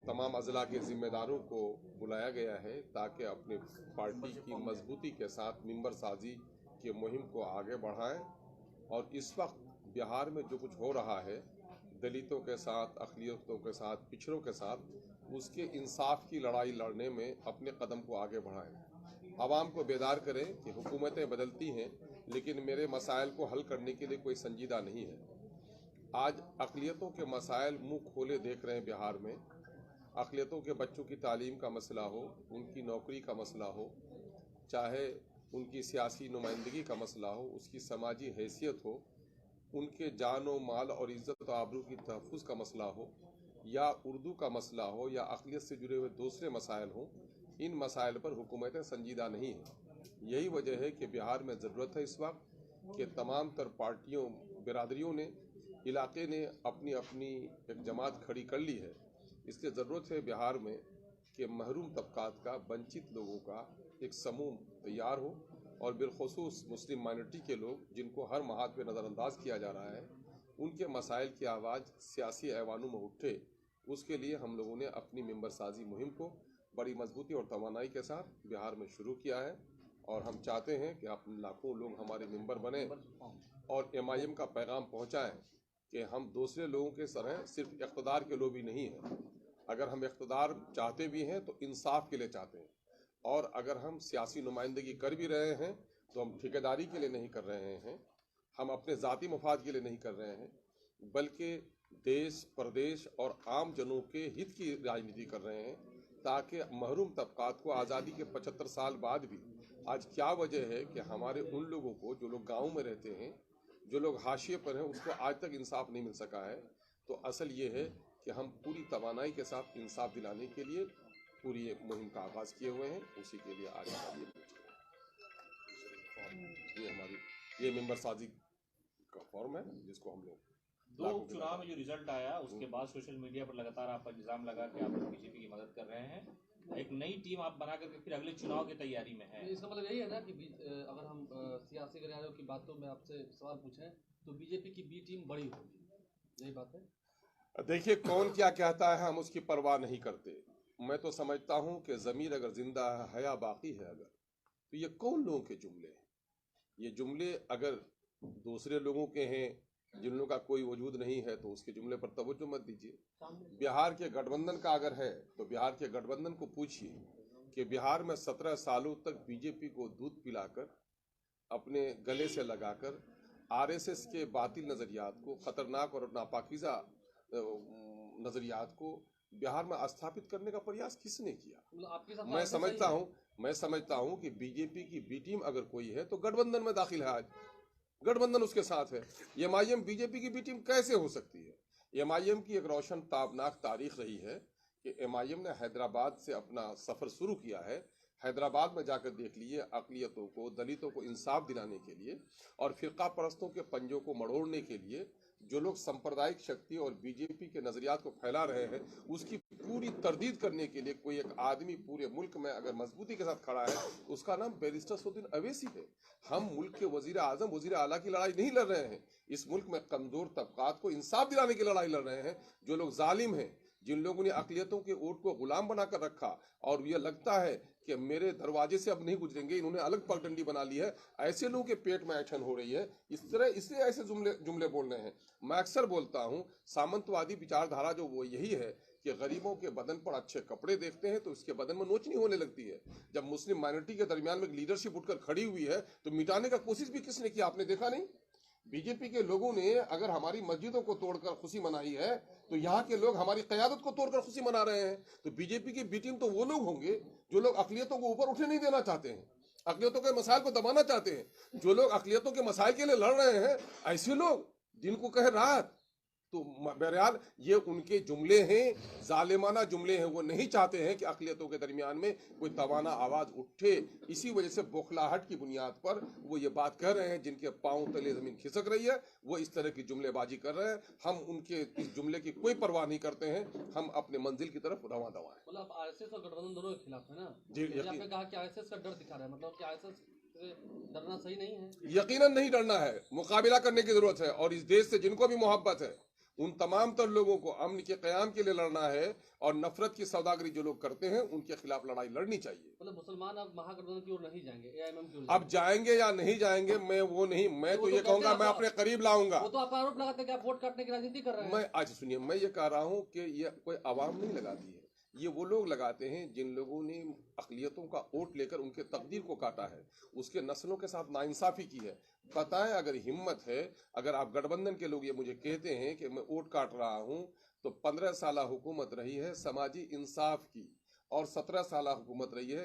तमाम अजला के जिम्मेदारों को बुलाया गया है ताकि अपने पार्टी की मजबूती के साथ मिंबर साजी की मुहिम को आगे बढ़ाएं। और इस वक्त बिहार में जो कुछ हो रहा है दलितों के साथ, अक़लियतों के साथ, पिछड़ों के साथ, उसके इंसाफ की लड़ाई लड़ने में अपने कदम को आगे बढ़ाएं। आवाम को बेदार करें कि हुकूमतें बदलती हैं लेकिन मेरे मसाइल को हल करने के लिए कोई संजीदा नहीं है। आज अक़लियतों के मसाइल मुँह खोले देख रहे हैं बिहार में। अक़लियतों के बच्चों की तालीम का मसला हो, उनकी नौकरी का मसला हो, चाहे उनकी सियासी नुमाइंदगी का मसला हो, उसकी समाजी हैसियत हो, उनके जान व माल और इज़्ज़त व आबरू की तहफ़्फ़ुज़ का मसला हो, या उर्दू का मसला हो, या अक़लियत से जुड़े हुए दूसरे मसाइल हों, इन मसाइल पर हुकूमतें संजीदा नहीं हैं। यही वजह है कि बिहार में ज़रूरत है इस वक्त कि तमाम तर पार्टियों, बिरादरियों ने, इलाके ने अपनी अपनी एक जमात खड़ी कर ली है। इसलिए ज़रूरत है बिहार में कि महरूम तबक़ात का, वंचित लोगों का एक समूह तैयार हो और बिलखुसूस मुस्लिम माइनॉरिटी के लोग जिनको हर महात पे नज़रअंदाज किया जा रहा है, उनके मसाइल की आवाज़ सियासी ऐवानों में उठे। उसके लिए हम लोगों ने अपनी मिंबर साजी मुहिम को बड़ी मजबूती और तवानाई के साथ बिहार में शुरू किया है और हम चाहते हैं कि आप लाखों लोग हमारे मेंबर बने और MIM का पैगाम पहुँचाएँ कि हम दूसरे लोगों के तरह सिर्फ इक़्तिदार के लोग भी नहीं हैं। अगर हम इक़्तिदार चाहते भी हैं तो इंसाफ के लिए चाहते हैं, और अगर हम सियासी नुमाइंदगी कर भी रहे हैं तो हम ठेकेदारी के लिए नहीं कर रहे हैं, हम अपने ज़ाती मफाद के लिए नहीं कर रहे हैं, बल्कि देश, प्रदेश और आम जनों के हित की राजनीति कर रहे हैं, ताकि महरूम तबक़ात को आज़ादी के 75 साल बाद भी आज क्या वजह है कि हमारे उन लोगों को, जो लोग गाँव में रहते हैं, जो लोग हाशिए पर हैं, उसको आज तक इंसाफ नहीं मिल सका है। तो असल ये है कि हम पूरी तवानाई के साथ इंसाफ दिलाने के लिए पूरी एक मुहिम का आगाज़ किए हुए हैं। उसी के लिए आज ये हमारी मेंबर साजी का फॉर्म है जिसको हम लोग दो उपचुनाव में जो रिजल्ट आया उसके बाद सोशल मीडिया पर लगातार आप पर इल्जाम लगा कि आप बीजेपी की मदद कर रहे हैं, एक नई टीम आप बना करके फिर अगले चुनाव की तैयारी में है। इसका मतलब यही है ना कि अगर हम सियासी गलियारों की बातों में आपसे सवाल पूछें तो बीजेपी की बी टीम बड़ी होगी, यही बात है। देखिए, कौन क्या कहता है हम उसकी परवाह नहीं करते। मैं तो समझता हूँ कि ज़मीर अगर जिंदा है, हया बाकी है अगर, तो ये कौन लोगों के जुमले हैं? ये जुमले अगर दूसरे लोगों के हैं जिन लोगों का कोई वजूद नहीं है तो उसके जुमले पर तवज्जो मत दीजिए। बिहार के गठबंधन का अगर है तो बिहार के गठबंधन को पूछिए कि बिहार में 17 सालों तक बीजेपी को दूध पिलाकर, अपने गले से लगाकर RSS के बातिल नज़रियात को, ख़तरनाक और नापाकीज़ा नज़रियात को बिहार में स्थापित करने का प्रयास किसने किया? मैं समझता हूँ कि बीजेपी की बी टीम अगर कोई है तो गठबंधन में दाखिल है। आज गठबंधन उसके साथ है। MIM बीजेपी की बी टीम कैसे हो सकती है? MIM की एक रोशन ताबनाक तारीख रही है कि MIM ने हैदराबाद से अपना सफ़र शुरू किया है। हैदराबाद में जाकर देख लिए अक़लियतों को, दलितों को इंसाफ दिलाने के लिए और फ़िरका परस्तों के पंजों को मड़ोड़ने के लिए जो लोग सांप्रदायिक शक्ति और बीजेपी के नज़रियात को फैला रहे हैं, उसकी पूरी तरदीद करने के लिए कोई एक आदमी पूरे मुल्क में अगर मजबूती के साथ खड़ा है, उसका नाम बैरिस्टर सैफुद्दीन अवैसी है। हम मुल्क के वज़ीर आज़म, वज़ीर आला की लड़ाई नहीं लड़ रहे हैं। इस मुल्क में कमज़ोर तबक़ात को इंसाफ दिलाने की लड़ाई लड़ रहे हैं। जो लोग जालिम हैं, जिन लोगों ने अक़लियतों के वोट को गुलाम बनाकर रखा और ये लगता है कि मेरे दरवाजे से अब नहीं गुजरेंगे, इन्होंने अलग पगडंडी बना ली है, ऐसे लोगों के पेट में ऐठन हो रही है। इस तरह इसलिए ऐसे जुमले बोल रहे हैं। मैं अक्सर बोलता हूँ, सामंतवादी विचारधारा जो वो यही है कि गरीबों के बदन पर अच्छे कपड़े देखते हैं तो उसके बदन में नोचनी होने लगती है। जब मुस्लिम माइनॉरिटी के दरमियान में लीडरशिप उठकर खड़ी हुई है तो मिटाने का कोशिश भी किसने किया? आपने देखा नहीं? बीजेपी के लोगों ने अगर हमारी मस्जिदों को तोड़कर खुशी मनाई है तो यहाँ के लोग हमारी क़यादत को तोड़कर खुशी मना रहे हैं। तो बीजेपी की बी टीम तो वो लोग होंगे जो लोग अक़लियतों को ऊपर उठने नहीं देना चाहते हैं, अक़लियतों के मसाइल को दबाना चाहते हैं। जो लोग अक़लियतों के मसाइल के लिए लड़ रहे हैं, ऐसे लोग जिनको कहे राहत, तो बहरहाल ये उनके जुमले हैं, जालिमाना जुमले हैं। वो नहीं चाहते हैं कि अक़लियतों के दरमियान में कोई तवाना आवाज़ उठे। इसी वजह से बौखलाहट की बुनियाद पर वो ये बात कह रहे हैं। जिनके पाँव तले ज़मीन खिसक रही है वो इस तरह की जुमलेबाजी कर रहे हैं। हम उनके इस जुमले की कोई परवाह नहीं करते हैं। हम अपने मंजिल की तरफ रवां दवा हैं। मतलब RSS और गठबंधन दोनों के खिलाफ है ना जी? आपने कहा कि RSS का डर दिखा रहा है, मतलब कि RSS से डरना सही नहीं है? यकीनन नहीं डरना है, मुकाबला करने की जरूरत है। और इस देश से जिनको भी मोहब्बत है उन तमाम तर लोगों को अमन के क़याम के लिए लड़ना है और नफरत की सौदागरी जो लोग करते हैं उनके खिलाफ लड़ाई लड़नी चाहिए। मतलब मुसलमान अब महागठबंधन की ओर नहीं जाएंगे, एआईएमएम की ओर अब जाएंगे या नहीं जाएंगे मैं वो नहीं, मैं वो तो तो ये कहते कहूंगा हैं मैं आप- अपने करीब लाऊंगा। वो तो आप आरोप लगाते हैं कि आप वोट काटने की राजनीति कर रहे हैं। मैं आज सुनिए, मैं ये कह रहा हूं कि ये कोई आवाम नहीं लगाती है, ये वो लोग लगाते हैं जिन लोगों ने अक़लियतों का वोट लेकर उनके तकदीर को काटा है, उसके नस्लों के साथ नाइंसाफी की है। पता है, अगर हिम्मत है, अगर आप गठबंधन के लोग ये मुझे कहते हैं कि मैं वोट काट रहा हूं, तो 15 साल हुकूमत रही है समाजी इंसाफ की और 17 साल हुकूमत रही है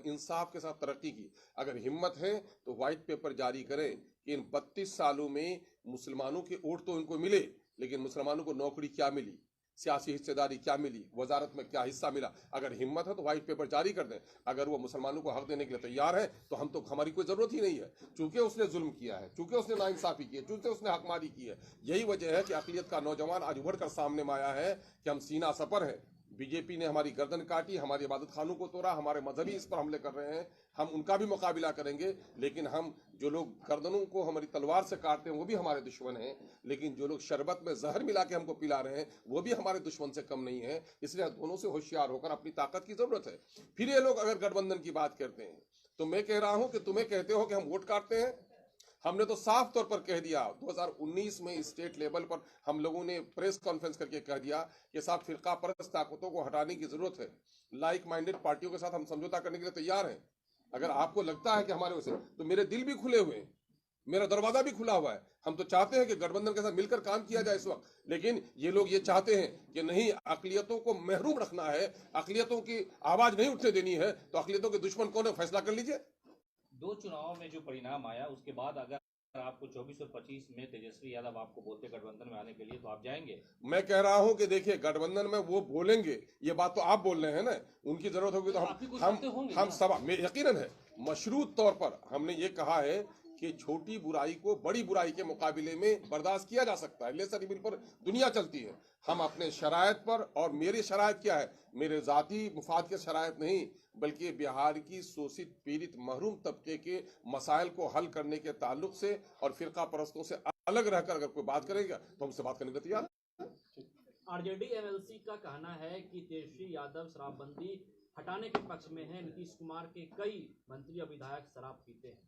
इंसाफ के साथ तरक्की की। अगर हिम्मत है तो व्हाइट पेपर जारी करें कि इन 32 सालों में मुसलमानों के वोट तो इनको मिले, लेकिन मुसलमानों को नौकरी क्या मिली, सियासी हिस्सेदारी क्या मिली, वजारत में क्या हिस्सा मिला। अगर हिम्मत है तो व्हाइट पेपर जारी कर दें। अगर वो मुसलमानों को हक देने के लिए तैयार है तो हम तो, हमारी कोई जरूरत ही नहीं है, चूंकि उसने जुल्म किया है, चूंकि उसने नाइंसाफी की है, चूंकि उसने हकमारी की है। यही वजह है कि अक़लियत का नौजवान आज उभर कर सामने में आया है कि हम सीना सपर हैं। बीजेपी ने हमारी गर्दन काटी, हमारी इबादत खानों को तोड़ा, हमारे मजहबी इस पर हमले कर रहे हैं, हम उनका भी मुकाबला करेंगे। लेकिन हम जो लोग गर्दनों को हमारी तलवार से काटते हैं वो भी हमारे दुश्मन हैं, लेकिन जो लोग शरबत में जहर मिला के हमको पिला रहे हैं वो भी हमारे दुश्मन से कम नहीं है। इसलिए दोनों से होशियार होकर अपनी ताकत की जरूरत है। फिर ये लोग अगर गठबंधन की बात करते हैं तो मैं कह रहा हूं कि तुम्हें कहते हो कि हम वोट काटते हैं, हमने तो साफ तौर पर कह दिया 2019 में स्टेट लेवल पर हम लोगों ने प्रेस कॉन्फ्रेंस करके कह दिया कि साहब फिरका परस्त ताकतों को हटाने की जरूरत है, लाइक माइंडेड पार्टियों के साथ हम समझौता करने के लिए तैयार हैं। अगर आपको लगता है कि हमारे वैसे, तो मेरे दिल भी खुले हुए हैं, मेरा दरवाजा भी खुला हुआ है। हम तो चाहते हैं कि गठबंधन के साथ मिलकर काम किया जाए इस वक्त, लेकिन ये लोग ये चाहते हैं कि नहीं, अक़लियतों को महरूम रखना है, अक़लियतों की आवाज नहीं उठने देनी है। तो अक़लियतों के दुश्मन कौन है, फैसला कर लीजिए। 2 चुनाव में जो परिणाम आया उसके बाद अगर आपको 24 और 25 में तेजस्वी यादव आपको बोलते गठबंधन में आने के लिए, तो आप जाएंगे? मैं कह रहा हूं कि देखिए, गठबंधन में वो बोलेंगे, ये बात तो आप बोल रहे हैं ना, उनकी जरूरत होगी तो आप भी कुछ करते होंगे हम ना? सब में यकीनन है, मशरूत तौर पर हमने ये कहा है कि छोटी बुराई को बड़ी बुराई के मुकाबले में बर्दाश्त किया जा सकता है। लेसर इविल पर दुनिया चलती है, हम अपने शरायत पर, और मेरी शरायत क्या है, मेरे जाती मुफाद के शरायत नहीं, बल्कि बिहार की शोषित पीड़ित महरूम तबके के मसाइल को हल करने के ताल्लुक से और फिरका परस्तों से अलग रहकर अगर कोई बात करेगा तो हमसे बात करने को तैयार है। आरजेडी एमएलसी का कहना है कि तेजस्वी यादव शराबबंदी हटाने के पक्ष में है, नीतीश कुमार के कई मंत्री और विधायक शराब पीते हैं।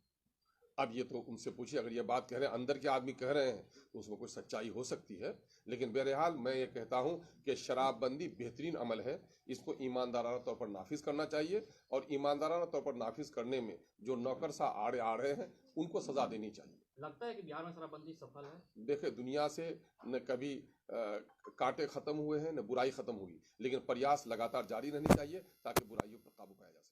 अब ये तो उनसे पूछिए, अगर ये बात कह रहे हैं, अंदर के आदमी कह रहे हैं, तो उसमें कुछ सच्चाई हो सकती है। लेकिन बहरहाल मैं ये कहता हूं कि शराबबंदी बेहतरीन अमल है, इसको ईमानदाराना तौर पर नाफिज करना चाहिए, और ईमानदाराना तौर पर नाफिज करने में जो नौकरशाह आड़े आ रहे हैं उनको सजा देनी चाहिए। लगता है कि बिहार में शराबबंदी सफल है? देखिए, दुनिया से न कभी कांटे खत्म हुए हैं न बुराई खत्म हुई, लेकिन प्रयास लगातार जारी रहनी चाहिए ताकि बुराइयों पर काबू पाया जा सके।